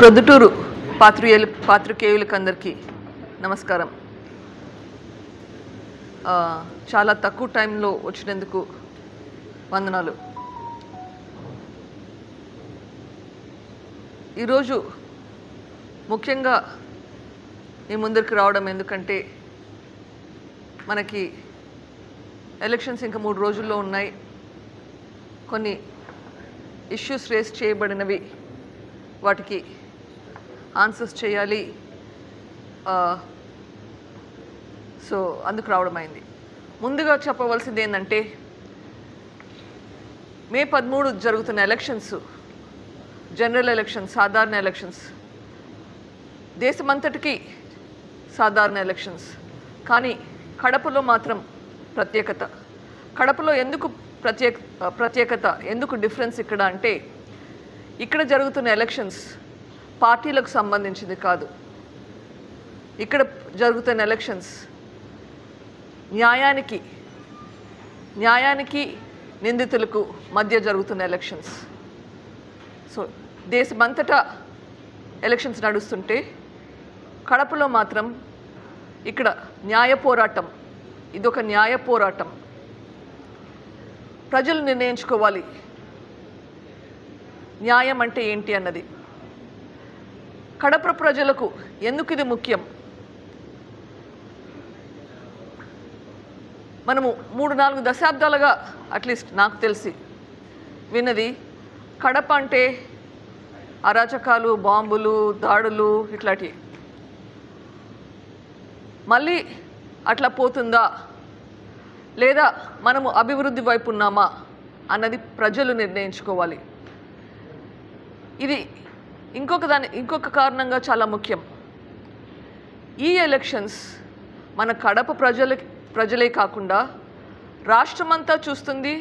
ప్రొద్దుటూరు పాత్రికేయులకందరికీ నమస్కారం. చాలా తక్కువ టైంలో వచ్చినందుకు వందనాలు. ఈరోజు ముఖ్యంగా మీ ముందరికి రావడం ఎందుకంటే మనకి ఎలక్షన్స్ ఇంకా 3 రోజుల్లో ఉన్నాయి. కొన్ని ఇష్యూస్ రేస్ చేయబడినవి, వాటికి ఆన్సర్స్ చేయాలి. సో అందుకు రావడం అయింది. ముందుగా చెప్పవలసింది ఏంటంటే, మే 13 జరుగుతున్న ఎలక్షన్స్ జనరల్ ఎలక్షన్స్, సాధారణ ఎలక్షన్స్, దేశమంతటికి సాధారణ ఎలక్షన్స్. కానీ కడపలో మాత్రం ప్రత్యేకత. కడపలో ఎందుకు ప్రత్యేకత, ఎందుకు డిఫరెన్స్ ఇక్కడ అంటే, ఇక్కడ జరుగుతున్న ఎలక్షన్స్ పార్టీలకు సంబంధించింది కాదు. ఇక్కడ జరుగుతున్న ఎలక్షన్స్ న్యాయానికి నిందితులకు మధ్య జరుగుతున్న ఎలక్షన్స్. సో దేశమంతటా ఎలక్షన్స్ నడుస్తుంటే కడపలో మాత్రం ఇక్కడ న్యాయ పోరాటం. ఇదొక న్యాయ పోరాటం. ప్రజలు నిర్ణయించుకోవాలి న్యాయం అంటే ఏంటి అన్నది. కడప ప్రజలకు ఎందుకు ఇది ముఖ్యం? మనము 3-4 దశాబ్దాలుగా అట్లీస్ట్ నాకు తెలిసి విన్నది, కడప అంటే అరాచకాలు, బాంబులు, దాడులు, ఇట్లాంటివి. మళ్ళీ అట్లా పోతుందా లేదా మనము అభివృద్ధి వైపు ఉన్నామా అన్నది ప్రజలు నిర్ణయించుకోవాలి. ఇది ఇంకొక కారణంగా చాలా ముఖ్యం. ఈ ఎలక్షన్స్ మన కడప ప్రజలే కాకుండా రాష్ట్రమంతా చూస్తుంది.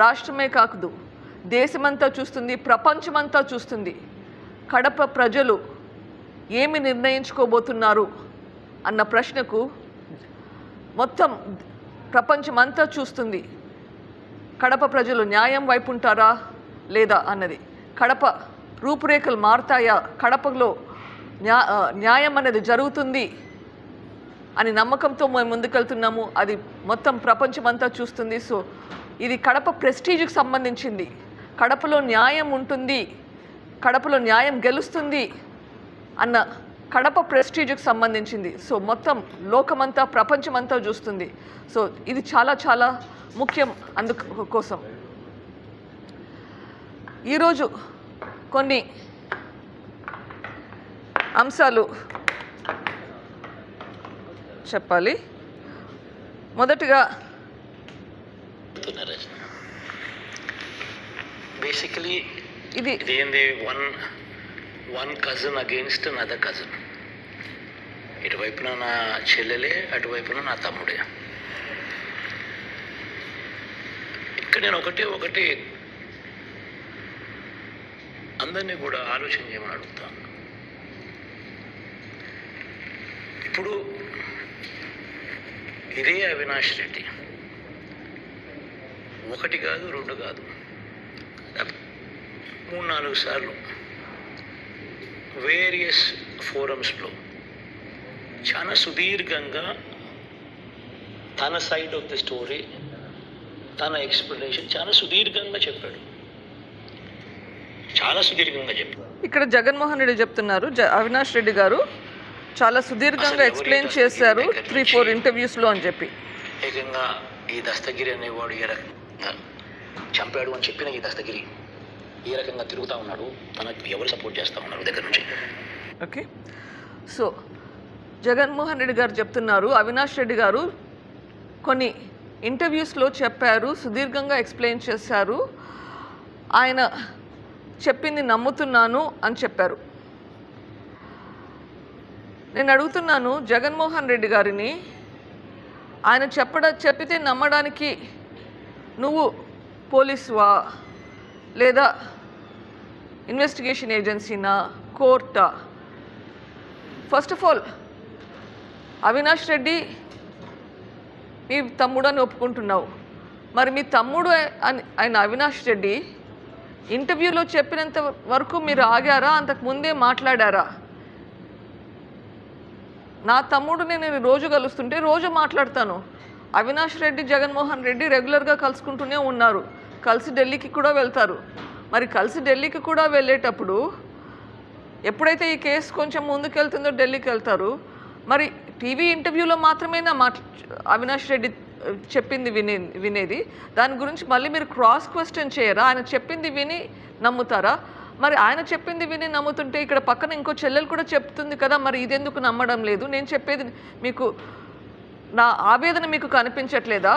రాష్ట్రమే కాదు, దేశమంతా చూస్తుంది, ప్రపంచమంతా చూస్తుంది. కడప ప్రజలు ఏమి నిర్ణయించుకోబోతున్నారు అన్న ప్రశ్నకు మొత్తం ప్రపంచమంతా చూస్తుంది. కడప ప్రజలు న్యాయం వైపు ఉంటారా లేదా అన్నది. కడప రూపురేఖలు మారుతాయా, కడపలో న్యాయం అనేది జరుగుతుంది అని నమ్మకంతో మేము ముందుకెళ్తున్నాము. అది మొత్తం ప్రపంచమంతా చూస్తుంది. సో ఇది కడప ప్రెస్టీజ్కి సంబంధించింది. కడపలో న్యాయం ఉంటుంది, కడపలో న్యాయం గెలుస్తుంది అన్న కడప ప్రెస్టీజ్కి సంబంధించింది. సో మొత్తం లోకమంతా, ప్రపంచమంతా చూస్తుంది. సో ఇది చాలా చాలా ముఖ్యం. అందుకోసం ఈరోజు కొన్ని అంశాలు చెప్పాలి. మొదటిగా బేసికలీ ఇది ఏంది, one cousin against another cousin. ఇటువైపున నా చెల్లెలే, అటువైపున నా తమ్ముడే. ఇక్కడ నేను ఒకటి అందరినీ కూడా ఆలోచన చేయమని అడుగుతాను. ఇప్పుడు ఇదే అవినాష్ రెడ్డి 1 కాదు 2 కాదు 3-4 సార్లు వేరియస్ ఫోరమ్స్లో చాలా సుదీర్ఘంగా తన సైడ్ ఆఫ్ ద స్టోరీ, తన ఎక్స్ప్లెనేషన్ చాలా సుదీర్ఘంగా చెప్పాడు. ఇక్కడ జగన్మోహన్ రెడ్డి చెప్తున్నారు, అవినాష్ రెడ్డి గారు చాలా సుదీర్ఘంగా ఎక్స్ప్లెయిన్ చేశారు 3-4 ఇంటర్వ్యూస్లో అని చెప్పి. ఏకంగా ఈ దస్తగిరి అనేవాడు ఏ రకంగా చంపాడు అని చెప్పిన ఈ దస్తగిరి ఏ రకంగా తిరుగుతూ ఉన్నాడు, తనకు ఎవరు సపోర్ట్ చేస్తూ ఉన్నారు దగ్గర నుంచి. ఓకే, సో జగన్మోహన్ రెడ్డి గారు చెప్తున్నారు, అవినాష్ రెడ్డి గారు కొన్ని ఇంటర్వ్యూస్లో చెప్పారు, సుదీర్ఘంగా ఎక్స్ప్లెయిన్ చేశారు, ఆయన చెప్పింది నమ్ముతున్నాను అని చెప్పారు. నేను అడుగుతున్నాను జగన్మోహన్ రెడ్డి గారిని, ఆయన చెప్పితే నమ్మడానికి నువ్వు పోలీసువా లేదా ఇన్వెస్టిగేషన్ ఏజెన్సీనా, కోర్టా? First of all Avinash Reddy మీ తమ్ముడు అని ఒప్పుకుంటున్నావు. మరి మీ తమ్ముడు ఆయన అవినాష్ రెడ్డి ఇంటర్వ్యూలో చెప్పినంత వరకు మీరు ఆగారా, అంతకు ముందే మాట్లాడారా? నా తమ్ముడిని నేను రోజు కలుస్తుంటే రోజు మాట్లాడతాను. అవినాష్ రెడ్డి, జగన్మోహన్ రెడ్డి రెగ్యులర్గా కలుసుకుంటూనే ఉన్నారు. కలిసి ఢిల్లీకి కూడా వెళ్తారు. మరి కలిసి ఢిల్లీకి కూడా వెళ్ళేటప్పుడు ఎప్పుడైతే ఈ కేసు కొంచెం ముందుకెళ్తుందో ఢిల్లీకి వెళ్తారు. మరి టీవీ ఇంటర్వ్యూలో మాత్రమే అవినాష్ రెడ్డి చెప్పింది వినేది. దాని గురించి మళ్ళీ మీరు క్రాస్ క్వశ్చన్ చేయరా? ఆయన చెప్పింది విని నమ్ముతారా? మరి ఆయన చెప్పింది విని నమ్ముతుంటే ఇక్కడ పక్కన ఇంకో చెల్లెలు కూడా చెప్తుంది కదా, మరి ఇదెందుకు నమ్మడం లేదు? నేను చెప్పేది మీకు, నా ఆవేదన మీకు కనిపించట్లేదా?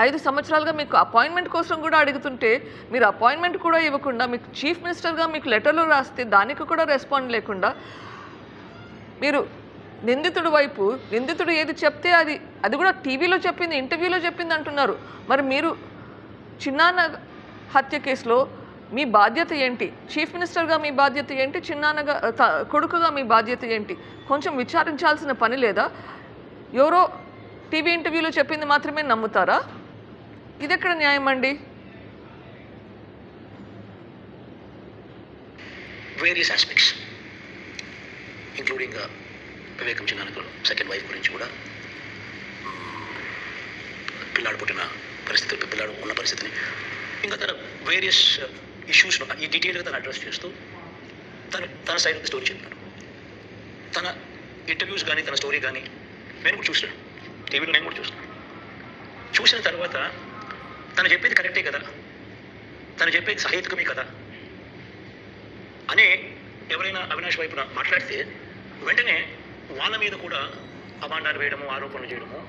5 సంవత్సరాలుగా మీకు అపాయింట్మెంట్ కోసం కూడా అడుగుతుంటే మీరు అపాయింట్మెంట్ కూడా ఇవ్వకుండా, మీకు చీఫ్ మినిస్టర్గా మీకు లెటర్లు రాస్తే దానికి కూడా రెస్పాండ్ లేకుండా, మీరు నిందితుడి వైపు, నిందితుడు ఏది చెప్తే అది కూడా టీవీలో చెప్పింది, ఇంటర్వ్యూలో చెప్పింది అంటున్నారు. మరి మీరు చిన్నాన్న హత్య కేసులో మీ బాధ్యత ఏంటి? చీఫ్ మినిస్టర్గా మీ బాధ్యత ఏంటి? చిన్నాన్నగా కొడుకుగా మీ బాధ్యత ఏంటి? కొంచెం విచారించాల్సిన పని లేదా? ఎవరో టీవీ ఇంటర్వ్యూలో చెప్పింది మాత్రమే నమ్ముతారా? ఇది ఎక్కడ న్యాయం అండి? వేరియస్ ఆస్పెక్ట్స్ ఇంక్లూడింగ్ వివేకం చిన్నాన్నకు సెకండ్ వైఫ్ గురించి కూడా, పిల్లాడు పుట్టిన పరిస్థితులు, పిల్లాడు ఉన్న పరిస్థితిని, ఇంకా తన వేరియస్ ఇష్యూస్ను ఈ డీటెయిల్గా తను అడ్రస్ చేస్తూ తన సైడ్ ఆఫ్ ది స్టోరీ చెప్పినాడు. తన ఇంటర్వ్యూస్ కానీ తన స్టోరీ కానీ నేను కూడా చూసినాను, టీవీలో నేను కూడా చూసినాను. చూసిన తర్వాత తను చెప్పేది కరెక్టే కదా, తను చెప్పేది సహేతుకమే కదా అనే ఎవరైనా అవినాష్ వైపున మాట్లాడితే వెంటనే వాళ్ళ మీద కూడా అభాండాలు వేయడము, ఆరోపణలు చేయడము,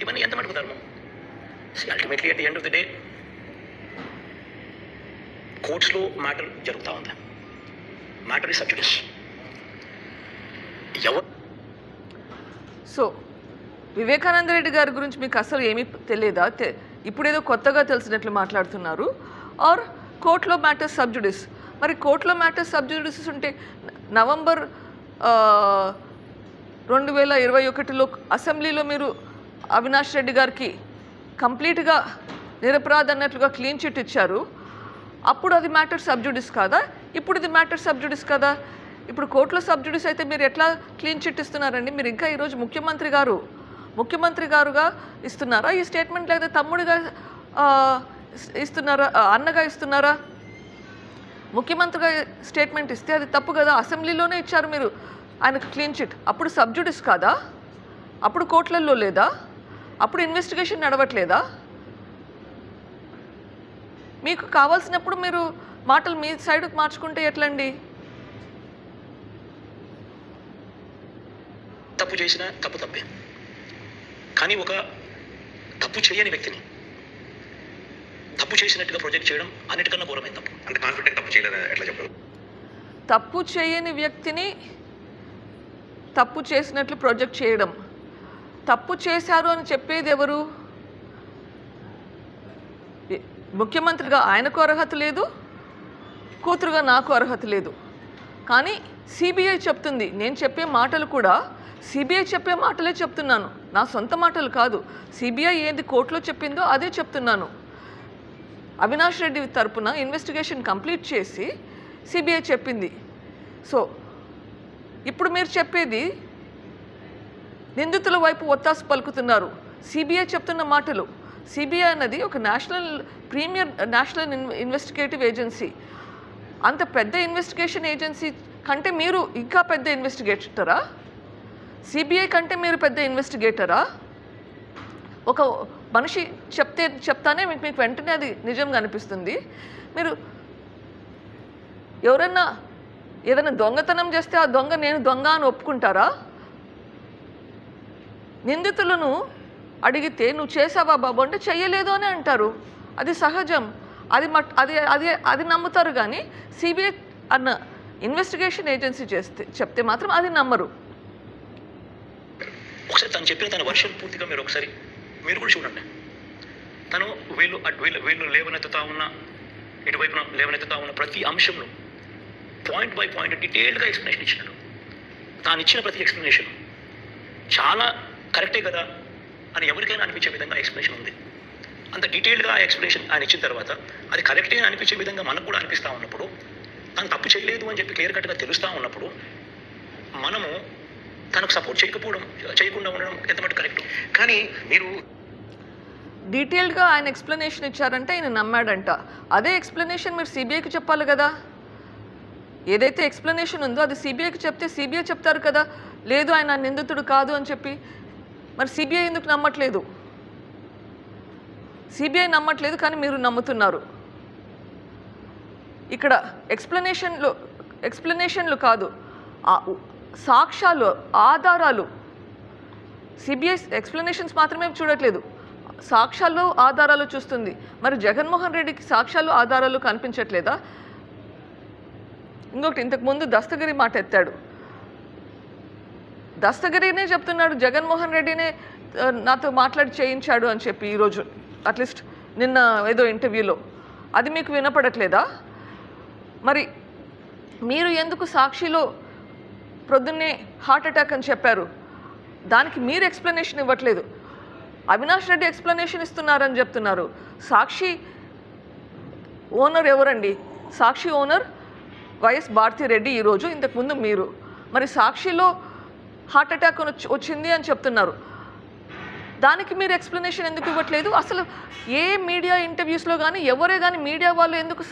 ఇవన్నీ ఎంత మటుకు ధర్మం? Ultimately at the end of the day కోర్ట్స్లో మ్యాటర్ జరుగుతూ ఉంది. Matter is sub judice. So Vivekananda Reddy గారి గురించి మీకు అసలు ఏమీ తెలియదా? ఇప్పుడేదో కొత్తగా తెలిసినట్లు మాట్లాడుతున్నారు. ఆర్ కోర్టులో మ్యాటర్స్ సబ్ జుడిస్. మరి కోర్టులో మ్యాటర్స్ సబ్ జుడిస్ ఉంటే నవంబర్ 2021లో అసెంబ్లీలో మీరు అవినాష్ రెడ్డి గారికి కంప్లీట్గా నిరపరాధ అన్నట్లుగా క్లీన్ చిట్ ఇచ్చారు. అప్పుడు అది మ్యాటర్ సబ్ జుడిస్ కాదా? ఇప్పుడు ఇది మ్యాటర్ సబ్ జుడిస్ కదా? ఇప్పుడు కోర్టులో సబ్ జుడిస్ అయితే మీరు ఎట్లా క్లీన్ చిట్ ఇస్తున్నారండి? మీరు ఇంకా ఈరోజు ముఖ్యమంత్రి గారుగా ఇస్తున్నారా ఈ స్టేట్మెంట్, లేదా తమ్ముడిగా ఇస్తున్నారా, అన్నగా ఇస్తున్నారా? ముఖ్యమంత్రిగా స్టేట్మెంట్ ఇస్తే అది తప్పు కదా? అసెంబ్లీలోనే ఇచ్చారు మీరు ఆయనకు క్లీన్ చిట్. అప్పుడు సబ్ జుడిస్ కాదా? అప్పుడు కోర్టులలో లేదా? అప్పుడు ఇన్వెస్టిగేషన్ నడవట్లేదా? మీకు కావాల్సినప్పుడు మీరు మాటలు మీ సైడ్కి మార్చుకుంటే ఎట్లండి? తప్పు చేసిన తప్పే, కానీ ఒక తప్పు చేయని వ్యక్తిని తప్పు చేసినట్టుగా ప్రొజెక్ట్ చేయడం అన్నిటికన్నా ఘోరమైన తప్పు. అంటే కాన్ఫిడెంట్ తప్పు చేయలేదు ఎట్లా చెప్పారు? తప్పు చేయని వ్యక్తిని తప్పు చేసినట్లు ప్రొజెక్ట్ చేయడం, తప్పు చేశారు అని చెప్పేది ఎవరు? ముఖ్యమంత్రిగా ఆయనకు అర్హత లేదు, కూతురుగా నాకు అర్హత లేదు. కానీ సిబిఐ చెప్తుంది. నేను చెప్పే మాటలు కూడా సిబిఐ చెప్పే మాటలే చెప్తున్నాను, నా సొంత మాటలు కాదు. సిబిఐ ఏది కోర్టులో చెప్పిందో అదే చెప్తున్నాను. అవినాష్ రెడ్డి తరపున ఇన్వెస్టిగేషన్ కంప్లీట్ చేసి సిబిఐ చెప్పింది. సో ఇప్పుడు మీరు చెప్పేది నిందితుల వైపు ఒత్తాసు పలుకుతున్నారు. సిబిఐ చెప్తున్న మాటలు, సిబిఐ అన్నది ఒక నేషనల్ ఇన్వెస్టిగేటివ్ ఏజెన్సీ. అంత పెద్ద ఇన్వెస్టిగేషన్ ఏజెన్సీ కంటే మీరు ఇంకా పెద్ద ఇన్వెస్టిగేటరా? సిబిఐ కంటే మీరు పెద్ద ఇన్వెస్టిగేటరా? ఒక మనిషి చెప్తానే మీకు వెంటనే అది నిజంగా అనిపిస్తుంది. మీరు ఎవరన్నా ఏదైనా దొంగతనం చేస్తే ఆ దొంగ నేను దొంగ అని ఒప్పుకుంటారా? నిందితులను అడిగితే నువ్వు చేసావా బాబు అంటే చెయ్యలేదు అని అంటారు. అది సహజం, అది నమ్ముతారు. కానీ సిబిఐ అన్న ఇన్వెస్టిగేషన్ ఏజెన్సీ చెప్తే మాత్రం అది నమ్మరు. ఒకసారి తను చెప్పిన తన వర్షన్ పూర్తిగా మీరు కూడా చూడండి. తను వీళ్ళు లేవనెత్తుతా ఉన్న, ఇటువైపున లేవనెత్తుతా ఉన్న ప్రతి అంశంలో పాయింట్ బై పాయింట్ డీటెయిల్డ్గా ఎక్స్ప్లెనేషన్ ఇచ్చినాడు. తాను ఇచ్చిన ప్రతి ఎక్స్ప్లెనేషన్ చాలా కరెక్టే కదా అని ఎవరికైనా అనిపించే విధంగా ఎక్స్ప్లెనేషన్ ఉంది. అంత డీటెయిల్డ్గా ఎక్స్ప్లెనేషన్ ఆయన ఇచ్చిన తర్వాత అది కరెక్టే అనిపించే విధంగా మనకు కూడా అనిపిస్తూ ఉన్నప్పుడు, తను తప్పు చేయలేదు అని చెప్పి క్లియర్ కట్గా తెలుస్తూ ఉన్నప్పుడు మనము తనకు సపోర్ట్ చేయకుండా ఉండడం ఎంతమటు కరెక్ట్. కానీ మీరు డీటెయిల్డ్గా ఆయన ఎక్స్ప్లెనేషన్ ఇచ్చారంటే ఆయన నమ్మాడంట. అదే ఎక్స్ప్లెనేషన్ మీరు సిబిఐకి చెప్పాలి కదా. ఏదైతే ఎక్స్ప్లెనేషన్ ఉందో అది సిబిఐకి చెప్తే సిబిఐ చెప్తారు కదా, లేదు ఆయన నిందితుడు కాదు అని చెప్పి. మరి సిబిఐ ఎందుకు నమ్మట్లేదు? సిబిఐ నమ్మట్లేదు కానీ మీరు నమ్ముతున్నారు. ఇక్కడ ఎక్స్ప్లెనేషన్లు కాదు, సాక్ష్యాలు, ఆధారాలు. సిబిఐ ఎక్స్ప్లెనేషన్స్ మాత్రమే చూడట్లేదు, సాక్ష్యాలు, ఆధారాలు చూస్తుంది. మరి జగన్మోహన్ రెడ్డికి సాక్ష్యాలు, ఆధారాలు కనిపించట్లేదా? ఇంకొకటి, ఇంతకుముందు దస్తగిరి మాట ఎత్తాడు. దస్తగిరినే చెప్తున్నాడు జగన్మోహన్ రెడ్డినే నాతో మాట్లాడి చేయించాడు అని చెప్పి ఈరోజు, అట్లీస్ట్ నిన్న ఏదో ఇంటర్వ్యూలో. అది మీకు వినపడట్లేదా? మరి మీరు ఎందుకు సాక్షిలో ప్రొద్దున్నే హార్ట్ అటాక్ అని చెప్పారు, దానికి మీరు ఎక్స్ప్లెనేషన్ ఇవ్వట్లేదు. అవినాష్ రెడ్డి ఎక్స్ప్లెనేషన్ ఇస్తున్నారని చెప్తున్నారు. సాక్షి ఓనర్ ఎవరండి? సాక్షి ఓనర్ వైఎస్ భారతిరెడ్డి ఈరోజు, ఇంతకుముందు మీరు. మరి సాక్షిలో హార్ట్ అటాక్ వచ్చింది అని చెప్తున్నారు, దానికి మీరు ఎక్స్ప్లెనేషన్ ఎందుకు ఇవ్వట్లేదు? అసలు ఏ మీడియా ఇంటర్వ్యూస్లో కానీ ఎవరే కానీ మీడియా వాళ్ళు ఎందుకు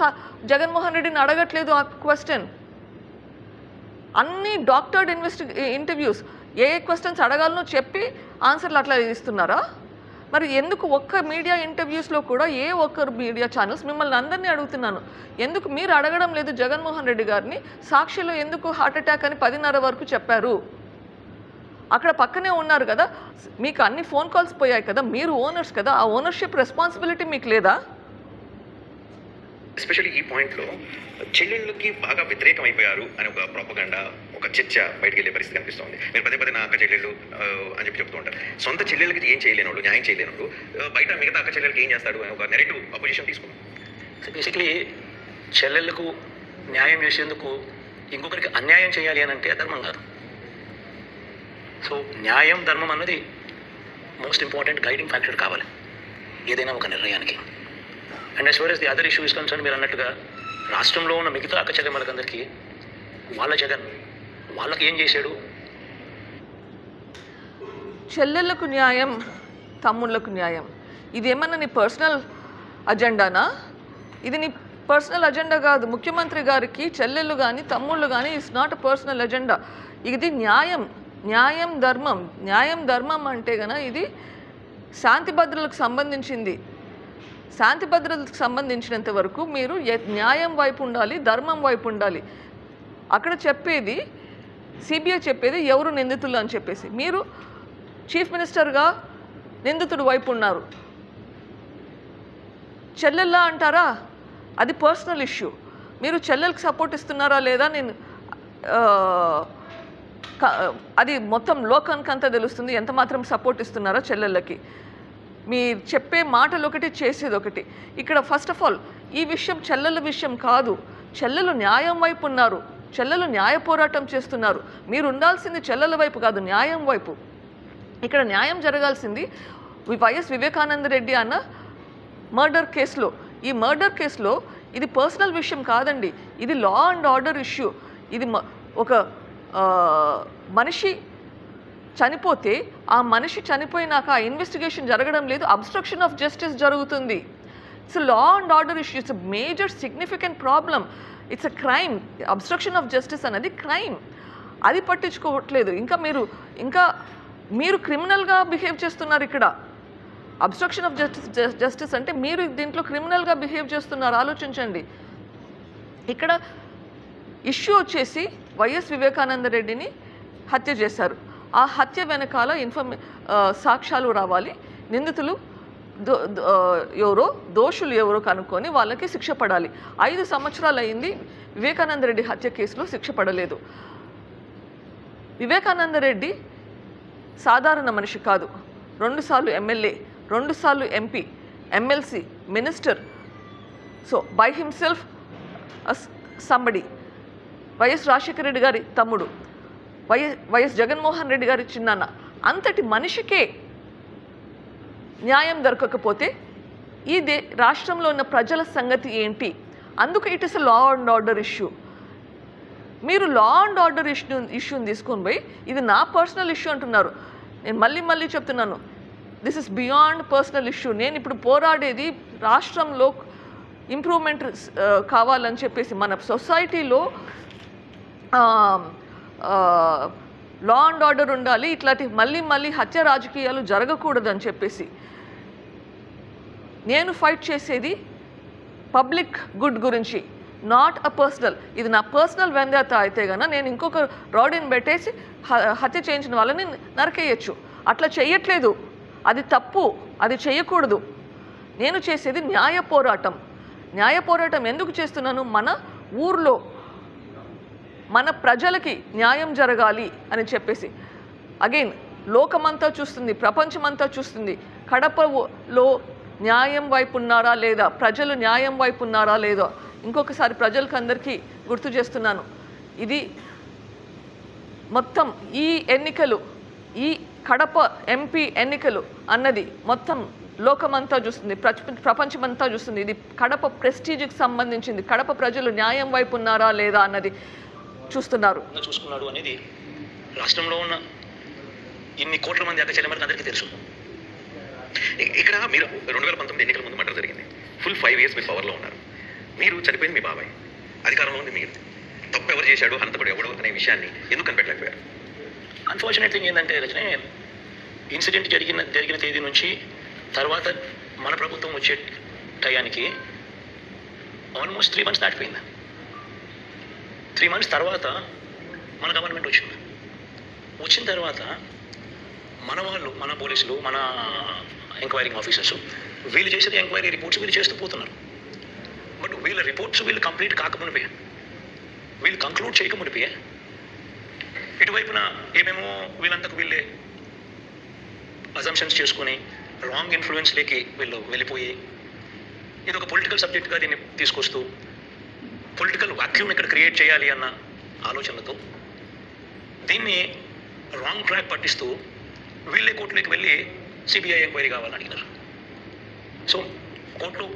జగన్మోహన్ రెడ్డిని అడగట్లేదు ఆ క్వశ్చన్? అన్ని డాక్టర్డ్ ఇంటర్వ్యూస్, ఏ క్వశ్చన్స్ అడగాలనో చెప్పి ఆన్సర్లు అట్లా ఇస్తున్నారా? మరి ఎందుకు ఒక్క మీడియా ఇంటర్వ్యూస్లో కూడా ఏ ఒక్కరు మీడియా ఛానల్స్, మిమ్మల్ని అందరినీ అడుగుతున్నాను, ఎందుకు మీరు అడగడం లేదు జగన్మోహన్ రెడ్డి గారిని? సాక్షిలో ఎందుకు హార్ట్ అటాక్ అని 10:30 వరకు చెప్పారు? అక్కడ పక్కనే ఉన్నారు కదా, మీకు అన్ని ఫోన్ కాల్స్ పోయాయి కదా, మీరు ఓనర్స్ కదా, ఆ ఓనర్షిప్ రెస్పాన్సిబిలిటీ మీకు లేదా? ఎస్పెషల్లీ ఈ పాయింట్లో చెల్లెళ్ళకి బాగా వ్యతిరేకం అయిపోయారు అని ఒక ప్రాపగండా, ఒక చర్చ బయటకు వెళ్ళే పరిస్థితి కనిపిస్తుంది. మీరు పదే నా అక్క చెల్లెళ్ళు అని చెప్తూ ఉంటారు. సొంత చెల్లెళ్ళకి ఏం చేయలేని వాళ్ళు, న్యాయం చేయలేని వాళ్ళు బయట మిగతా అక్క చెల్లెలకి ఏం చేస్తాడు అని ఒక నెరేటివ్ అపోజిషన్ తీసుకున్నాం. బేసిక్లీ చెల్లెళ్ళకు న్యాయం చేసేందుకు ఇంకొకరికి అన్యాయం చేయాలి అని అంటే ధర్మం కాదు. సో న్యాయం, ధర్మం అన్నది మోస్ట్ ఇంపార్టెంట్ గైడింగ్ ఫ్యాక్టర్ కావాలి ఏదైనా ఒక నిర్ణయానికి. And as far as the other issue is concern, మీరు అన్నట్టుగా రాష్ట్రంలో ఉన్న మిగతా అక్క చెల్లెమ్మలకందరికీ వాళ్ళ జగన్ వాళ్ళకి ఏం చేశాడు? చెల్లెళ్ళకు న్యాయం, తమ్ముళ్ళకు న్యాయం, ఇది ఏమన్నా నీ పర్సనల్ అజెండానా? ఇది నీ పర్సనల్ అజెండా కాదు. ముఖ్యమంత్రి గారికి చెల్లెళ్ళు కానీ తమ్ముళ్ళు కానీ it's not a personal agenda. ఇది న్యాయం, న్యాయం ధర్మం. న్యాయం ధర్మం అంటే కనుక ఇది శాంతి భద్రతలకు సంబంధించింది. శాంతి భద్రతలకు సంబంధించినంత వరకు మీరు న్యాయం వైపు ఉండాలి, ధర్మం వైపు ఉండాలి. అక్కడ చెప్పేది సిబిఐ చెప్పేది ఎవరు నిందితులు అని చెప్పేసి, మీరు చీఫ్ మినిస్టర్గా నిందితుడు వైపు ఉన్నారు. చెల్లెల్లా అంటారా? అది పర్సనల్ ఇష్యూ. మీరు చెల్లెలకు సపోర్ట్ ఇస్తున్నారా లేదా నేను అది మొత్తం లోకానికంతా తెలుస్తుంది ఎంత మాత్రం సపోర్ట్ ఇస్తున్నారో చెల్లెళ్ళకి. మీరు చెప్పే మాటలు ఒకటి, చేసేది ఒకటి. ఇక్కడ ఫస్ట్ ఆఫ్ ఆల్ ఈ విషయం చెల్లెల విషయం కాదు. చెల్లెలు న్యాయం వైపు ఉన్నారు, చెల్లెలు న్యాయ పోరాటం చేస్తున్నారు. మీరు ఉండాల్సింది చెల్లెల వైపు కాదు, న్యాయం వైపు. ఇక్కడ న్యాయం జరగాల్సింది వైఎస్ వివేకానంద రెడ్డి అన్న మర్డర్ కేసులో. ఈ మర్డర్ కేసులో ఇది పర్సనల్ విషయం కాదండి, ఇది లా అండ్ ఆర్డర్ ఇష్యూ. ఇది ఒక మనిషి చనిపోతే ఆ మనిషి చనిపోయినాక ఆ ఇన్వెస్టిగేషన్ జరగడం లేదు, అబ్స్ట్రక్షన్ ఆఫ్ జస్టిస్ జరుగుతుంది. It's law and order issue, it's major significant problem, it's a crime. Abstraction of justice అనేది క్రైమ్, అది పట్టించుకోవట్లేదు. ఇంకా మీరు క్రిమినల్గా బిహేవ్ చేస్తున్నారు ఇక్కడ. అబ్స్ట్రక్షన్ ఆఫ్ జస్టిస్ అంటే మీరు దీంట్లో క్రిమినల్గా బిహేవ్ చేస్తున్నారు, ఆలోచించండి. ఇక్కడ ఇష్యూ వచ్చేసి వైఎస్ వివేకానంద రెడ్డిని హత్య చేశారు. ఆ హత్య వెనకాల సాక్ష్యాలు రావాలి, నిందితులు ఎవరో, దోషులు ఎవరో కనుక్కొని వాళ్ళకి శిక్ష పడాలి. 5 సంవత్సరాలు అయింది వివేకానంద రెడ్డి హత్య కేసులో శిక్ష పడలేదు. వివేకానంద రెడ్డి సాధారణ మనిషి కాదు. 2 సార్లు ఎమ్మెల్యే, 2 సార్లు MP, MLC, minister. So by himself somebody. YS Rajasekhara Reddy గారి తమ్ముడు, వైఎస్ జగన్మోహన్ రెడ్డి గారి చిన్నాన్న. అంతటి మనిషికే న్యాయం దొరకకపోతే ఈ రాష్ట్రంలో ఉన్న ప్రజల సంగతి ఏంటి? అందుకు it is a law and order issue. మీరు లా అండ్ ఆర్డర్ ఇష్యూని తీసుకొని పోయి ఇది నా పర్సనల్ ఇష్యూ అంటున్నారు. నేను మళ్ళీ చెప్తున్నాను, this is beyond personal issue. నేను ఇప్పుడు పోరాడేది రాష్ట్రంలో ఇంప్రూవ్మెంట్ కావాలని చెప్పేసి, మన సొసైటీలో లా అండ్ ఆర్డర్ ఉండాలి, ఇట్లాంటి మళ్ళీ హత్య రాజకీయాలు జరగకూడదని చెప్పేసి నేను ఫైట్ చేసేది పబ్లిక్ గుడ్ గురించి, నాట్ అ పర్సనల్. ఇది నా పర్సనల్ వెందాత అయితే కనుక నేను ఇంకొక రౌడీని పెట్టేసి హత్య చేయించిన వాళ్ళని నరకేయచ్చు. అట్లా చేయట్లేదు, అది తప్పు, అది చేయకూడదు. నేను చేసేది న్యాయ పోరాటం. న్యాయ పోరాటం ఎందుకు చేస్తున్నాను? మన ఊర్లో మన ప్రజలకి న్యాయం జరగాలి అని చెప్పేసి. అగైన్ లోకమంతా చూస్తుంది, ప్రపంచమంతా చూస్తుంది, కడపలో న్యాయం వైపు ఉన్నారా లేదా, ప్రజలు న్యాయం వైపు ఉన్నారా లేదా. ఇంకొకసారి ప్రజలకు అందరికీ గుర్తు చేస్తున్నాను, ఇది మొత్తం ఈ ఎన్నికలు, ఈ కడప ఎంపీ ఎన్నికలు అన్నది మొత్తం లోకమంతా చూస్తుంది, ప్రపంచమంతా చూస్తుంది. ఇది కడప ప్రెస్టీజ్కి సంబంధించింది. కడప ప్రజలు న్యాయం వైపు ఉన్నారా లేదా అన్నది చూస్తున్నారు. చూసుకున్నాడు అనేది రాష్ట్రంలో ఉన్న ఇన్ని కోట్ల మంది అక్క చెల్లెమ్మలకు అందరికీ తెలుసు. ఇక్కడ మీరు 2019 ఎన్నికల ముందు మర్డర్ జరిగింది. ఫుల్ 5 years మీరు పవర్లో ఉన్నారు. మీరు చనిపోయింది మీ బాబాయ్, అధికారంలో ఉంది మీరు. తప్పు ఎవరు చేశాడు, హంతకుడు ఎవడు అనే విషయాన్ని ఎందుకు కనిపెట్టలేకపోయారు? అన్ఫార్చునేట్ థింగ్ ఏంటంటే రచనే, ఇన్సిడెంట్ జరిగిన తేదీ నుంచి తర్వాత మన ప్రభుత్వం వచ్చే టయానికి ఆల్మోస్ట్ 3 months దాటిపోయింది. 3 months తర్వాత మన గవర్నమెంట్ వచ్చింది. వచ్చిన తర్వాత మన వాళ్ళు, మన పోలీసులు, మన ఎంక్వైరింగ్ ఆఫీసర్స్ వీళ్ళు చేసేది ఎంక్వైరీ రిపోర్ట్స్ వీళ్ళు చేస్తూ పోతున్నారు. బట్ వీళ్ళ రిపోర్ట్స్ వీళ్ళు కంప్లీట్ కాకమునిపే, వీళ్ళు కంక్లూడ్ చేయకమునిపే ఇటువైపున ఏమేమో వీళ్ళంతకు వీళ్ళే అజంప్షన్స్ చేసుకుని రాంగ్ ఇన్ఫ్లుయెన్స్లోకి వీళ్ళు వెళ్ళిపోయి ఇది ఒక పొలిటికల్ సబ్జెక్ట్గా దీన్ని తీసుకొస్తూ పొలిటికల్ వాక్యూమ్ ఇక్కడ క్రియేట్ చేయాలి అన్న ఆలోచనలతో దీన్ని రాంగ్ ట్రాక్ పట్టిస్తూ వీళ్ళే కోర్టులోకి వెళ్ళి సిబిఐ ఎంక్వైరీ కావాలని అడిగినారు. సో కోర్టు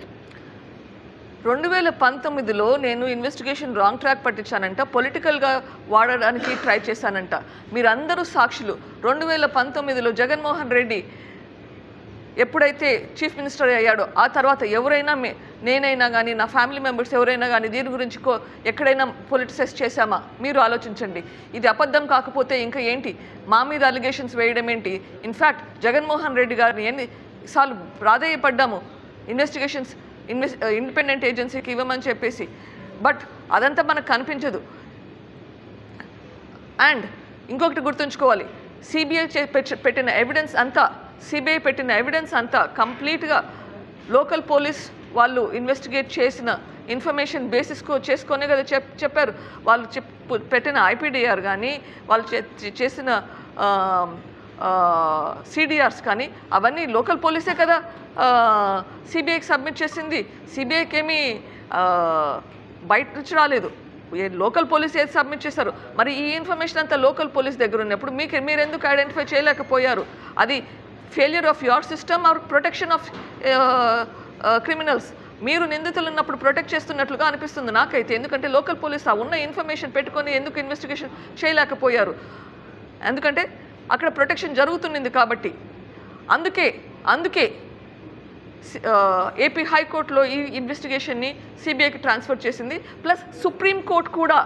2019లో నేను ఇన్వెస్టిగేషన్ రాంగ్ ట్రాక్ పట్టించానంట, పొలిటికల్గా వాడడానికి ట్రై చేశానంట. మీరందరూ సాక్షులు. 2019లో జగన్మోహన్ రెడ్డి ఎప్పుడైతే చీఫ్ మినిస్టర్ అయ్యాడో ఆ తర్వాత ఎవరైనా నేనైనా కానీ నా ఫ్యామిలీ మెంబర్స్ ఎవరైనా కానీ దీని గురించి ఎక్కడైనా పొలిటిసైజ్ చేశామా? మీరు ఆలోచించండి. ఇది అబద్ధం కాకపోతే ఇంకా ఏంటి? మా మీద అలిగేషన్స్ వేయడం ఏంటి? ఇన్ఫ్యాక్ట్ జగన్మోహన్ రెడ్డి గారిని ఎన్నిసార్లు ప్రాధేయపడ్డాము ఇండిపెండెంట్ ఏజెన్సీకి ఇవ్వమని చెప్పేసి. బట్ అదంతా మనకు కనిపించదు. అండ్ ఇంకొకటి గుర్తుంచుకోవాలి, సిబిఐ పెట్టిన ఎవిడెన్స్ అంతా కంప్లీట్గా లోకల్ పోలీస్ వాళ్ళు ఇన్వెస్టిగేట్ చేసిన ఇన్ఫర్మేషన్ బేసిస్ చేసుకొనే కదా చెప్పారు. వాళ్ళు పెట్టిన ఐపీడీఆర్ కానీ వాళ్ళు చేసిన సిడిఆర్స్ కానీ అవన్నీ లోకల్ పోలీసే కదా సిబిఐకి సబ్మిట్ చేసింది. సిబిఐకి ఏమీ బయట నుంచి రాలేదు. లోకల్ పోలీస్ ఏది సబ్మిట్ చేశారు. మరి ఈ ఇన్ఫర్మేషన్ అంతా లోకల్ పోలీస్ దగ్గర ఉన్నప్పుడు మీరు ఎందుకు ఐడెంటిఫై చేయలేకపోయారు? అది failure of your system or protection of criminals. మీరు నిందితులు ఉన్నప్పుడు ప్రొటెక్ట్ చేస్తున్నట్లుగా అనిపిస్తుంది నాకైతే. ఎందుకంటే లోకల్ పోలీస్ ఆ ఉన్న ఇన్ఫర్మేషన్ పెట్టుకొని ఎందుకు ఇన్వెస్టిగేషన్ చేయలేకపోయారు? ఎందుకంటే అక్కడ ప్రొటెక్షన్ జరుగుతుంది కాబట్టి. అందుకే ఏపీ హైకోర్టులో ఈ ఇన్వెస్టిగేషన్ని సిబిఐకి ట్రాన్స్ఫర్ చేసింది. ప్లస్ సుప్రీంకోర్టు కూడా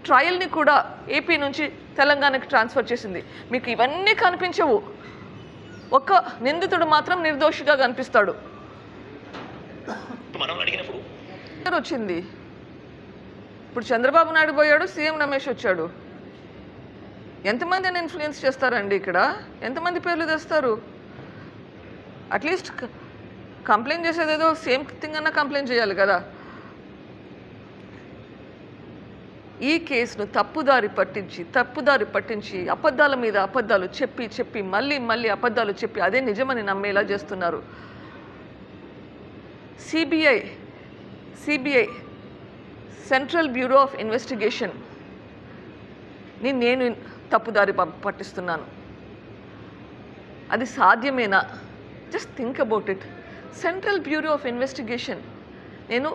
ట్రయల్ని కూడా ఏపీ నుంచి తెలంగాణకి ట్రాన్స్ఫర్ చేసింది. మీకు ఇవన్నీ కనిపించవు, ఒక్క నిందితుడు మాత్రం నిర్దోషిగా కనిపిస్తాడు. వచ్చింది ఇప్పుడు చంద్రబాబు నాయుడు పోయాడు, సీఎం రమేష్ వచ్చాడు. ఎంతమందిని ఇన్ఫ్లుయెన్స్ చేస్తారండి ఇక్కడ? ఎంతమంది పేర్లు తెస్తారు? అట్లీస్ట్ కంప్లైంట్ చేసేదేదో సేమ్ థింగ్ అన్నా కంప్లైంట్ చేయాలి కదా. ఈ కేసును తప్పుదారి పట్టించి అబద్ధాల మీద అబద్ధాలు చెప్పి మళ్ళీ అబద్ధాలు చెప్పి అదే నిజమని నమ్మేలా చేస్తున్నారు. సిబిఐ సెంట్రల్ బ్యూరో ఆఫ్ ఇన్వెస్టిగేషన్ని నేను తప్పుదారి పట్టిస్తున్నాను. అది సాధ్యమేనా? Just think about it. Central bureau of investigation, నేను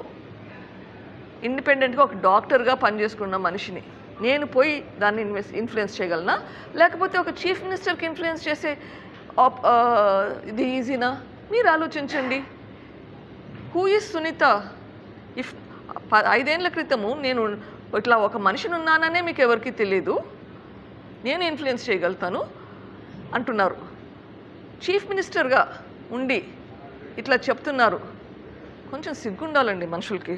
ఇండిపెండెంట్గా ఒక డాక్టర్గా పనిచేసుకున్న మనిషిని, నేను పోయి దాన్ని ఇన్ఫ్లుయెన్స్ చేయగలనా? లేకపోతే ఒక చీఫ్ మినిస్టర్కి ఇన్ఫ్లుయెన్స్ చేసే ఇది ఈజీనా? మీరు ఆలోచించండి. Who is Sunitha? ఇఫ్ 5 ఏళ్ల క్రితము నేను ఇట్లా ఒక మనిషిని ఉన్నాననే మీకు ఎవరికి తెలియదు, నేను ఇన్ఫ్లుయెన్స్ చేయగలుగుతాను అంటున్నారు. చీఫ్ మినిస్టర్గా ఉండి ఇట్లా చెప్తున్నారు. కొంచెం సిగ్గుండాలండి మనుషులకి.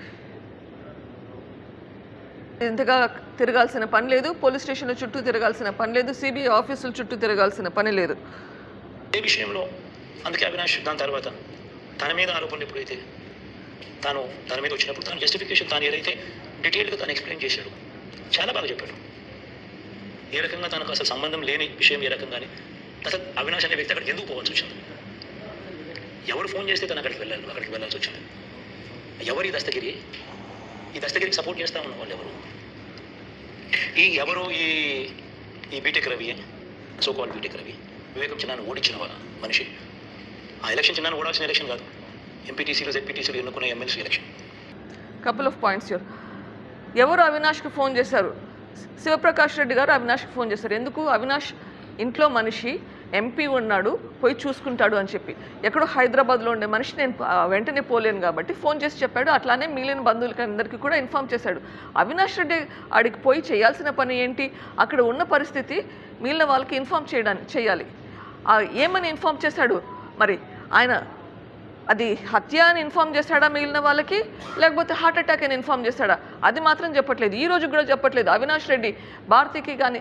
ఇంతగా తిరగాల్సిన పని లేదు, పోలీస్ స్టేషన్ల చుట్టూ తిరగాల్సిన పని లేదు, సిబిఐ ఆఫీసుల చుట్టూ తిరగాల్సిన పని లేదు. ఏ విషయంలో అందుకే అవినాష్ దాని తర్వాత తన మీద ఆరోపణలు ఎప్పుడైతే తన మీద వచ్చినప్పుడు తన జస్టిఫికేషన్ తాను ఏదైతే డీటెయిల్గా తను ఎక్స్ప్లెయిన్ చేశాడు, చాలా బాగా చెప్పాడు. ఏ రకంగా తనకు అసలు సంబంధం లేని విషయం, ఏ రకంగానే అసలు అవినాష్ అనే వ్యక్తి అక్కడికి ఎందుకు పోవాల్సి వచ్చింది, ఎవరు ఫోన్ చేస్తే తను అక్కడికి వెళ్ళాల్సి వచ్చింది, ఎవరు ఈ దస్తగిరికి సపోర్ట్ చేస్తా ఉన్న వాళ్ళు ఎవరు ఈ BTech Ravi, so called BTech Ravi, వివేకం చిన్నాను ఓడించిన మనిషి. ఆ ఎలక్షన్ చిన్నాను ఓడాల్సిన ఎలక్షన్ కాదు, ఎంపీటీసీలు జెడ్పీటీసీలు ఎన్నుకునే MLC election. Couple of points your. ఎవరు అవినాష్కి ఫోన్ చేశారు? శివప్రకాష్ రెడ్డి గారు అవినాష్కి ఫోన్ చేశారు. ఎందుకు? అవినాష్ ఇంట్లో మనిషి, ఎంపీ ఉన్నాడు, పోయి చూసుకుంటాడు అని చెప్పి. ఎక్కడో హైదరాబాద్లో ఉండే మనిషి నేను వెంటనే పోలేను కాబట్టి ఫోన్ చేసి చెప్పాడు. అట్లానే మిగిలిన బంధువులకి అందరికీ కూడా ఇన్ఫామ్ చేశాడు. అవినాష్ రెడ్డి ఆడికి పోయి చేయాల్సిన పని ఏంటి? అక్కడ ఉన్న పరిస్థితి మిగిలిన వాళ్ళకి ఇన్ఫామ్ చేయాలి. ఏమని ఇన్ఫామ్ చేశాడు మరి? ఆయన అది హత్య అని ఇన్ఫామ్ చేశాడా మిగిలిన వాళ్ళకి, లేకపోతే హార్ట్ అటాక్ అని ఇన్ఫామ్ చేశాడా? అది మాత్రం చెప్పట్లేదు, ఈ రోజు కూడా చెప్పట్లేదు. అవినాష్ రెడ్డి భారతికి కానీ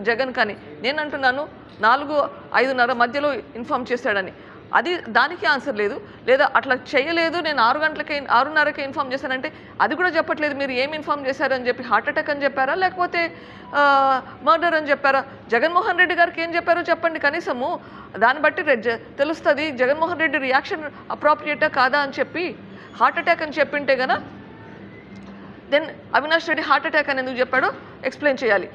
జగన్ కానీ నేను అంటున్నాను 4-5:30 మధ్యలో ఇన్ఫామ్ చేశాడని. దానికి ఆన్సర్ లేదు. లేదా అట్లా చేయలేదు, నేను 6:30కే ఇన్ఫామ్ చేశానంటే అది కూడా చెప్పట్లేదు. మీరు ఏం ఇన్ఫామ్ చేశారని చెప్పి హార్ట్ అటాక్ అని చెప్పారా, లేకపోతే మర్డర్ అని చెప్పారా? జగన్మోహన్ రెడ్డి గారికి ఏం చెప్పారో చెప్పండి కనీసము. దాన్ని బట్టి తెలుస్తుంది జగన్మోహన్ రెడ్డి రియాక్షన్ అప్రాప్రియేటా కాదా అని చెప్పి. హార్ట్ అటాక్ అని చెప్పింటే గన then Avinash Reddy heart attack అని ఎందుకు చెప్పాడో ఎక్స్ప్లెయిన్ చేయాలి.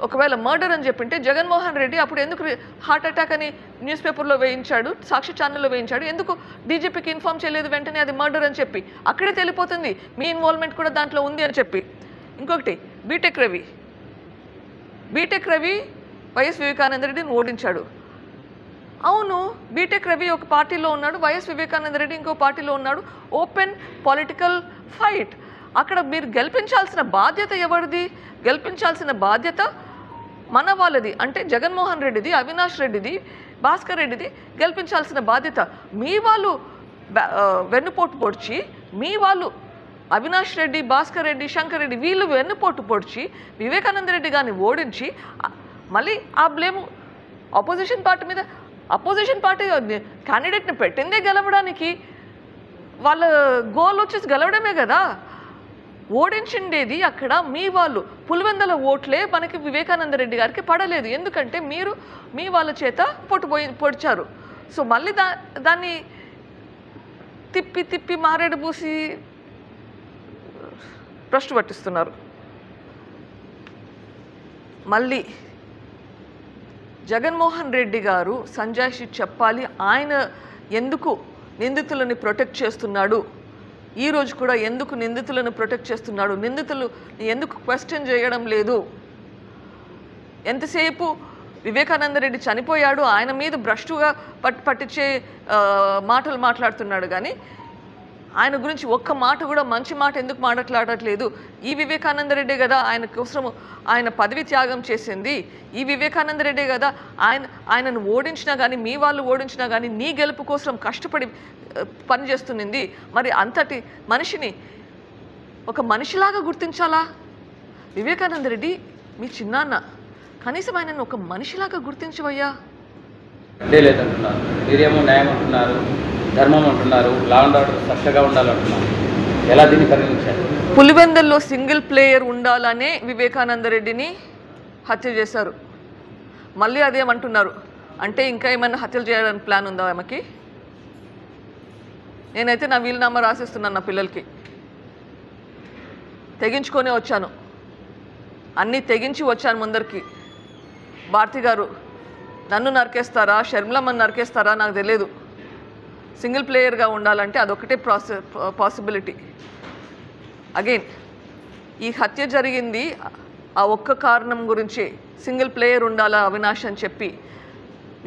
ఒకవేళ మర్డర్ అని చెప్పింటే జగన్మోహన్ రెడ్డి అప్పుడు ఎందుకు హార్ట్ అటాక్ అని న్యూస్ పేపర్లో వేయించాడు, సాక్షి ఛానల్లో వేయించాడు, ఎందుకు డీజీపీకి ఇన్ఫామ్ చేయలేదు వెంటనే అది మర్డర్ అని చెప్పి? అక్కడే తెలిపోతుంది మీ ఇన్వాల్వ్మెంట్ కూడా దాంట్లో ఉంది అని చెప్పి. ఇంకొకటి బీటెక్ రవి వైఎస్ వివేకానంద రెడ్డిని ఓడించాడు. అవును, బీటెక్ రవి ఒక పార్టీలో ఉన్నాడు, వైఎస్ వివేకానంద రెడ్డి ఇంకో పార్టీలో ఉన్నాడు. Open political fight. అక్కడ మీరు గెలిపించాల్సిన బాధ్యత ఎవరిది? గెలిపించాల్సిన బాధ్యత మన వాళ్ళది, అంటే జగన్మోహన్ రెడ్డిది, అవినాష్ రెడ్డిది, భాస్కర్ రెడ్డిది గెలిపించాల్సిన బాధ్యత. మీ వాళ్ళు వెన్నుపోటు పొడిచి, మీ వాళ్ళు అవినాష్ రెడ్డి, భాస్కర్ రెడ్డి, శంకర్ రెడ్డి వీళ్ళు వెన్నుపోటు పొడిచి వివేకానంద రెడ్డి గారిని ఓడించి మళ్ళీ ఆ బ్లేము అపోజిషన్ పార్టీ మీద. అపోజిషన్ పార్టీ క్యాండిడేట్ని పెట్టిందే గెలవడానికి, వాళ్ళ గోల్ వచ్చేసి గెలవడమే కదా. ఓడించిండేది అక్కడ మీ వాళ్ళు. పులివెందల ఓట్లే మనకి వివేకానంద రెడ్డి గారికి పడలేదు, ఎందుకంటే మీరు మీ వాళ్ళ చేత పొడిచారు. సో మళ్ళీ దాన్ని తిప్పి మారేడు పూసి భ్రష్టు పట్టిస్తున్నారు. మళ్ళీ జగన్మోహన్ రెడ్డి గారు సంజాయిషి చెప్పాలి, ఆయన ఎందుకు నిందితులని ప్రొటెక్ట్ చేస్తున్నాడు, ఈరోజు కూడా ఎందుకు నిందితులను ప్రొటెక్ట్ చేస్తున్నాడు, నిందితులు ఎందుకు క్వశ్చన్ చేయడం లేదు. ఎంతసేపు వివేకానంద రెడ్డి చనిపోయాడు, ఆయన మీద భ్రష్టుగా పట్టించే మాటలు మాట్లాడుతున్నాడు కానీ ఆయన గురించి ఒక్క మాట కూడా మంచి మాట ఎందుకు మాట్లాడట్లేదు? ఈ వివేకానంద రెడ్డే కదా ఆయన కోసం ఆయన పదవి త్యాగం చేసింది, ఈ వివేకానంద రెడ్డే కదా ఆయనను ఓడించినా కానీ, మీ వాళ్ళు ఓడించినా కానీ నీ గెలుపు కోసం కష్టపడి పనిచేస్తున్నది. మరి అంతటి మనిషిని ఒక మనిషిలాగా గుర్తించాలా? వివేకానంద రెడ్డి మీ చిన్నాన్న, కనీసం ఆయనను ఒక మనిషిలాగా గుర్తించవయ్యా. లేదంటున్నారు, మీరేమో న్యాయం అంటున్నారు, ధర్మం అంటున్నారు, లా అండ్ ఆర్డర్ చక్కగా ఉండాలంటున్నారు. ఎలా దీన్ని పరిగణించారు? పులివెందల్లో సింగిల్ ప్లేయర్ ఉండాలనే వివేకానంద రెడ్డిని హత్య చేశారు. మళ్ళీ అదేమంటున్నారు అంటే ఇంకా ఏమైనా హత్యలు చేయడానికి ప్లాన్ ఉందా ఆమెకి? నేనైతే నా వీలునామా రాసిస్తున్నాను, నా పిల్లలకి తెగించుకొనే వచ్చాను, అన్నీ తెగించి వచ్చాను ముందరికి. భారతి గారు నన్ను నరికేస్తారా, షర్మిలమ్మని నరికేస్తారా నాకు తెలియదు, సింగిల్ ప్లేయర్గా ఉండాలంటే అదొకటే పాసిబిలిటీ. అగైన్ ఈ హత్య జరిగింది ఆ ఒక్క కారణం గురించి సింగిల్ ప్లేయర్ ఉండాలా అవినాష్ అని చెప్పి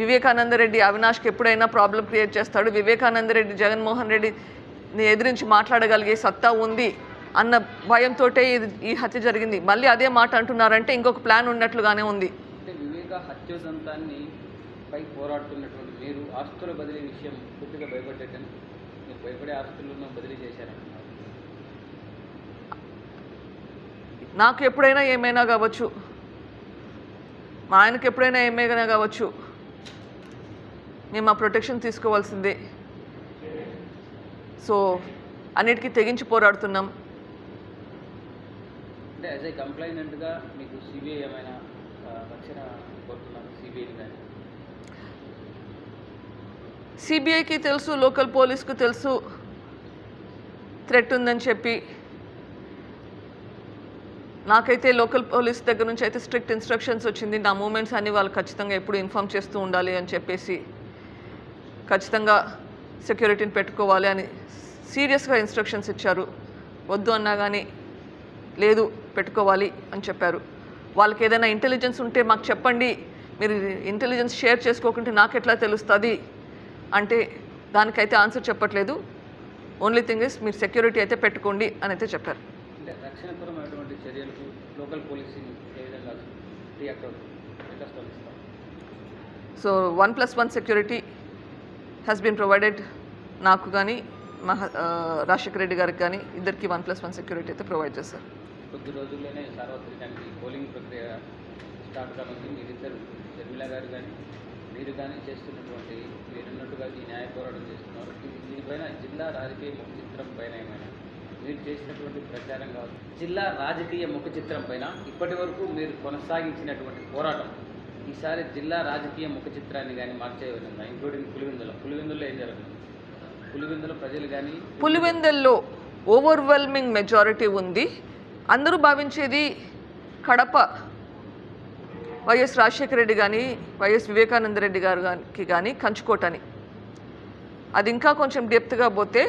వివేకానందరెడ్డి అవినాష్కి ఎప్పుడైనా ప్రాబ్లం క్రియేట్ చేస్తాడు, వివేకానందరెడ్డి జగన్మోహన్ రెడ్డిని ఎదిరించి మాట్లాడగలిగే సత్తా ఉంది అన్న భయంతో ఈ హత్య జరిగింది. మళ్ళీ అదే మాట అంటున్నారంటే ఇంకొక ప్లాన్ ఉన్నట్లుగానే ఉంది. అంటే వివేక హత్యోదంతాన్ని పై పోరాడుతున్నటువంటి మీరు ఆస్తుల బదిలీ విషయం పూర్తిగా భయపడ్డట్టని, మీరు భయపడే ఆస్తులను బదిలీ చేశారంటున్నారు. నాకు ఎప్పుడైనా ఏమైనా కావచ్చు, మా ఆయనకు ఎప్పుడైనా ఏమైనా కావచ్చు, మేము ఆ ప్రొటెక్షన్ తీసుకోవాల్సిందే. సో అన్నిటికీ తెగించి పోరాడుతున్నాం. అంటే యాజ్ ఏ కంప్లైనెంట్గా మీకు సిబిఐ ఏమైనా రక్షణ కోరుతున్నారు? సిబిఐని కానీ సిబిఐకి తెలుసు, లోకల్ పోలీస్కు తెలుసు థ్రెట్ ఉందని చెప్పి. నాకైతే లోకల్ పోలీస్ దగ్గర నుంచి అయితే స్ట్రిక్ట్ ఇన్స్ట్రక్షన్స్ వచ్చింది. నా మూమెంట్స్ అన్ని వాళ్ళు ఖచ్చితంగా ఎప్పుడు ఇన్ఫామ్ చేస్తూ ఉండాలి అని చెప్పేసి, ఖచ్చితంగా సెక్యూరిటీని పెట్టుకోవాలి అని సీరియస్గా ఇన్స్ట్రక్షన్స్ ఇచ్చారు. వద్దు అన్నా కానీ లేదు పెట్టుకోవాలి అని చెప్పారు. వాళ్ళకి ఏదైనా ఇంటెలిజెన్స్ ఉంటే మాకు చెప్పండి, మీరు ఇంటెలిజెన్స్ షేర్ చేసుకోకుంటే నాకు ఎట్లా తెలుస్తుంది అంటే దానికైతే ఆన్సర్ చెప్పట్లేదు. ఓన్లీ థింగ్ ఇస్ మీరు సెక్యూరిటీ అయితే పెట్టుకోండి అని అయితే చెప్పారు. అంటే రక్షణపరమైనటువంటి చర్యలకు లోకల్ పోలీసింగ్ ఏ విధంగా రియాక్ట్ అవుతుంది? So 1+1 security has been provided. నాకు కానీ మా రాజశేఖర రెడ్డి గారికి కానీ ఇద్దరికి 1+1 సెక్యూరిటీ అయితే ప్రొవైడ్ చేశారు. కొద్ది రోజుల్లోనే సార్వత్రికానికి పోలింగ్ ప్రక్రియ స్టార్ట్ కానుంది. మీరిద్దరు షర్మిల గారు కానీ మీరు కానీ చేస్తున్నటువంటి మీరున్నట్టుగా ఈ న్యాయ పోరాటం చేస్తున్నారు. దీనిపైన జిల్లా రాజకీయ ముఖ చిత్రం పైన ఏమైనా మీరు చేసినటువంటి ప్రచారం కావచ్చు, జిల్లా రాజకీయ ముఖ చిత్రం పైన ఇప్పటి వరకు మీరు కొనసాగించినటువంటి పోరాటం ఈసారి జిల్లా రాజకీయ ముఖ చిత్రాన్ని కానీ మార్చే విధంగా, ఇంక్లూడింగ్ పులివెందుల్లో ఏం జరుగుతుంది? పులివెందుల ప్రజలు కానీ పులివెందుల్లో ఓవర్వెల్మింగ్ మెజారిటీ ఉంది. అందరూ భావించేది కడప వైఎస్ రాజశేఖర రెడ్డి కానీ వైఎస్ వివేకానంద రెడ్డి గారికి కానీ కంచుకోటని. అది ఇంకా కొంచెం డెప్త్గా పోతే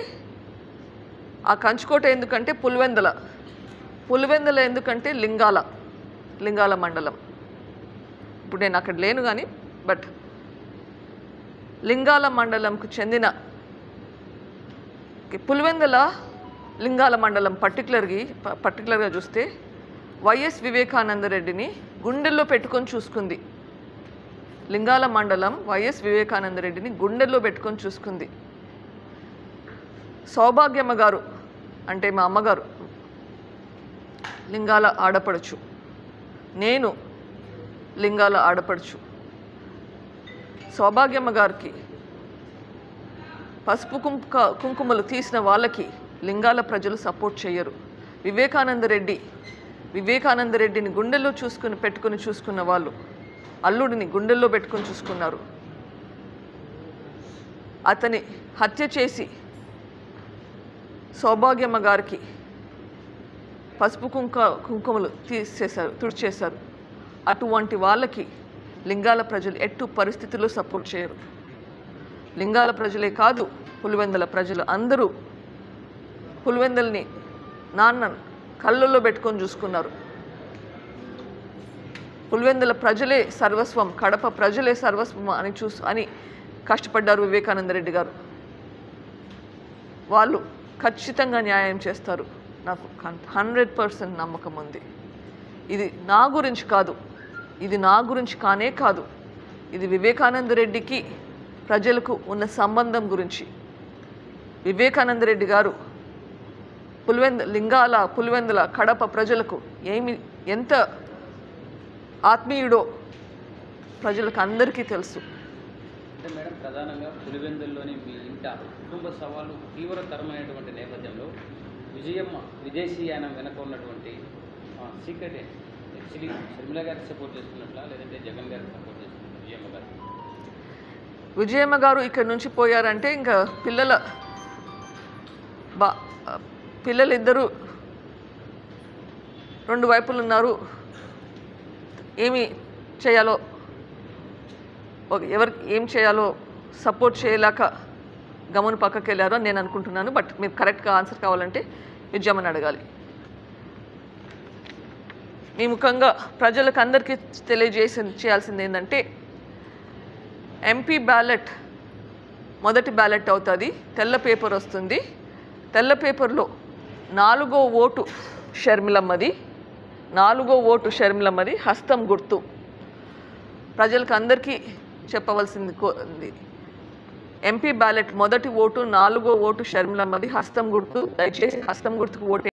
ఆ కంచుకోట ఎందుకంటే పులివెందుల ఎందుకంటే లింగాల మండలం. ఇప్పుడు నేను అక్కడ లేను కానీ బట్ లింగాల మండలంకు చెందిన పులివెందుల లింగాల మండలం పర్టికులర్గా చూస్తే వైఎస్ వివేకానంద రెడ్డిని గుండెల్లో పెట్టుకొని చూసుకుంది. లింగాల మండలం వైఎస్ వివేకానంద రెడ్డిని గుండెల్లో పెట్టుకొని చూసుకుంది. సౌభాగ్యమ్మ గారు అంటే మా అమ్మగారు లింగాల ఆడపడుచు, నేను లింగాల ఆడపడుచు. సౌభాగ్యమ్మ గారికి పసుపు కుంకుమలు తీసిన వాళ్ళకి లింగాల ప్రజలు సపోర్ట్ చేయరు. వివేకానంద రెడ్డిని గుండెల్లో పెట్టుకుని చూసుకున్న వాళ్ళు అల్లుడిని గుండెల్లో పెట్టుకొని చూసుకున్నారు. అతని హత్య చేసి సౌభాగ్యమ్మ గారికి పసుపు కుంకుమలు తుడిచేశారు. అటువంటి వాళ్ళకి లింగాల ప్రజలు ఎట్టు పరిస్థితుల్లో సపోర్ట్ చేయరు. లింగాల ప్రజలే కాదు, పులివెందుల ప్రజలు అందరూ పులివెందుల్ని నాన్న కళ్ళల్లో పెట్టుకొని చూసుకున్నారు. పులివెందుల ప్రజలే సర్వస్వం, కడప ప్రజలే సర్వస్వం అని కష్టపడ్డారు వివేకానంద రెడ్డి గారు. వాళ్ళు ఖచ్చితంగా న్యాయం చేస్తారు, నాకు 100% నమ్మకం ఉంది. ఇది నా గురించి కాదు, ఇది నా గురించి కాదు, ఇది వివేకానంద రెడ్డికి ప్రజలకు ఉన్న సంబంధం గురించి. వివేకానంద రెడ్డి గారు పులివెందుల కడప ప్రజలకు ఎంత ఆత్మీయుడో ప్రజలకు అందరికీ తెలుసు. అంటే మేడం, ప్రధానంగా పులివెందుల్లోని మీ ఇంట కుటుంబ సవాళ్ళు తీవ్రతరమైనటువంటి నేపథ్యంలో విజయమ్మ విదేశీయానం వెనక ఉన్నటువంటి సీక్రెట్ ఏంటి? యాక్చువల్లీ షర్మిల గారికి సపోర్ట్ చేస్తున్నట్లా లేదంటే జగన్ గారికి సపోర్ట్ చేస్తున్నట్లా? విజయమ్మ గారు ఇక్కడి నుంచి పోయారంటే ఇంకా పిల్లలిద్దరూ రెండు వైపులు ఉన్నారు. ఏమి చేయాలో ఎవరికి ఏం చేయాలో సపోర్ట్ చేయలేక గమను పక్కకి వెళ్ళారు అని నేను అనుకుంటున్నాను. బట్ మీరు కరెక్ట్గా ఆన్సర్ కావాలంటే విద్యమని అడగాలి. మీ ముఖంగా ప్రజలకు అందరికీ చేయాల్సింది ఏంటంటే ఎంపీ బ్యాలెట్ మొదటి బ్యాలెట్ అవుతుంది. తెల్ల పేపర్ వస్తుంది. తెల్ల పేపర్లో 4వ ఓటు షర్మిలమ్మది, 4వ ఓటు షర్మిలమ్మది, హస్తం గుర్తు. ప్రజలకు అందరికీ చెప్పవలసింది ఎంపీ బ్యాలెట్ మొదటి ఓటు 4వ ఓటు షర్మిలమ్మది, హస్తం గుర్తు. దయచేసి హస్తం గుర్తుకు ఓటు